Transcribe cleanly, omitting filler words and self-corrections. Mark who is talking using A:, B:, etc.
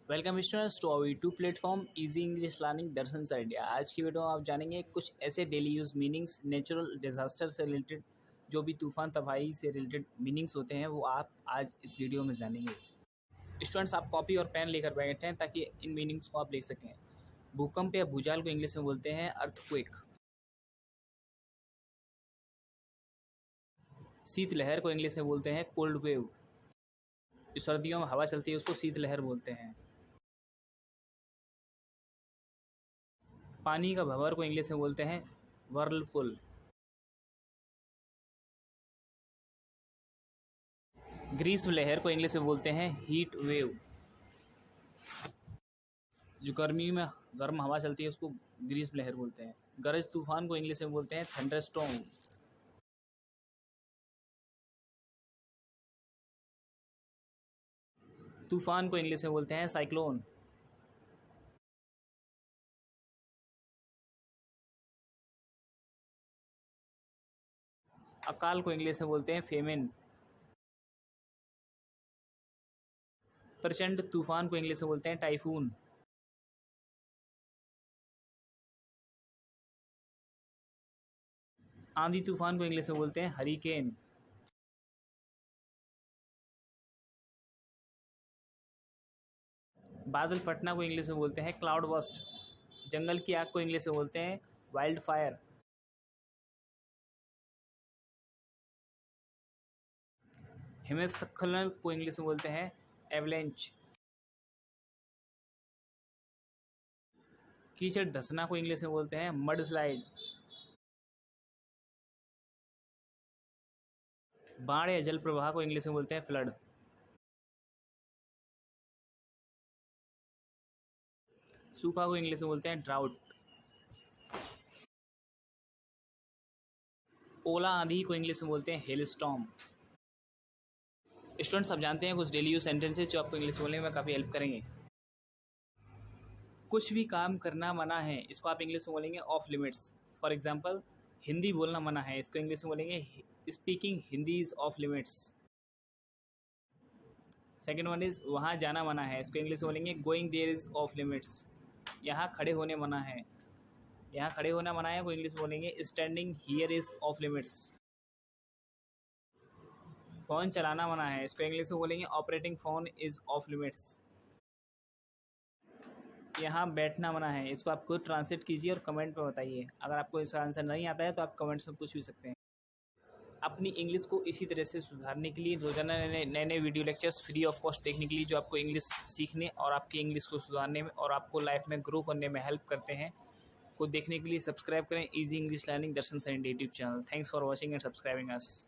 A: Welcome students to our YouTube platform easy English learning Darshan से India. आज की video में आप जानेंगे कुछ ऐसे daily use meanings natural disaster से रिलेटेड, जो भी तूफान तबाही से रिलेटेड मीनिंग्स होते हैं वो आप आज इस वीडियो में जानेंगे। स्टूडेंट्स, आप कॉपी और पेन लेकर बैठें ताकि इन मीनिंग्स को आप लिख सकें। भूकंप या भूचाल को इंग्लिश में बोलते हैं अर्थक्वेक। शीतलहर को इंग्लिश में बोलते हैं कोल्ड वेव। सर्दियों में हवा चलती है उसको शीतलहर बोलते हैं। पानी का भंवर को इंग्लिश में बोलते हैं वर्लपुल। ग्रीष्म लहर को इंग्लिश में बोलते हैं हीट वेव। जो गर्मी में गर्म हवा चलती है उसको ग्रीष्म लहर बोलते हैं। गरज तूफान को इंग्लिश में बोलते हैं थंडरस्टॉर्म। तूफान को इंग्लिश में बोलते हैं साइक्लोन। अकाल को इंग्लिश में बोलते हैं फेमिन। प्रचंड तूफान को इंग्लिश में बोलते हैं टाइफून। आंधी तूफान को इंग्लिश में बोलते हैं हरिकेन। बादल फटना को इंग्लिश में बोलते हैं क्लाउड बस्ट। जंगल की आग को इंग्लिश में बोलते हैं वाइल्ड फायर। हिमस्खलन को इंग्लिश में बोलते हैं एवलेंच। कीचड़ धसना को इंग्लिश में बोलते हैं मड स्लाइड। बाढ़ या जल प्रवाह को इंग्लिश में बोलते हैं फ्लड। सूखा को इंग्लिश में बोलते हैं ड्राउट। ओला आंधी को इंग्लिश में बोलते हैं हेल स्टॉर्म। स्टूडेंट्स, आप जानते हैं कुछ डेली यूज सेंटेंसेस जो आपको इंग्लिश बोलने में काफ़ी हेल्प करेंगे। कुछ भी काम करना मना है, इसको आप इंग्लिश में बोलेंगे off limits. For example, Hindi बोलना मना है, इसको इंग्लिश में बोलेंगे speaking Hindi is off limits. Second one is वहाँ जाना मना है, इसको इंग्लिश में बोलेंगे going there is off limits. यहाँ खड़े होने मना है, यहाँ खड़े होना मना है को इंग्लिश में बोलेंगे standing here is off limits. Phone चलाना मना है, इसको इंग्लिश में बोलेंगे operating phone is off limits. यहाँ बैठना मना है, इसको आप खुद ट्रांसलेट कीजिए और कमेंट में बताइए। अगर आपको इसका आंसर नहीं आता है तो आप कमेंट्स में पूछ भी सकते हैं। अपनी इंग्लिश को इसी तरह से सुधारने के लिए रोजाना नए नए video lectures free of cost देखने के लिए, जो आपको इंग्लिश सीखने और आपकी इंग्लिश को सुधारने में और आपको लाइफ में ग्रो करने में हेल्प करते हैं, को देखने के लिए सब्सक्राइब करें इजी इंग्लिश लर्निंग दर्शन से YouTube channel. Thanks for watching and subscribing us.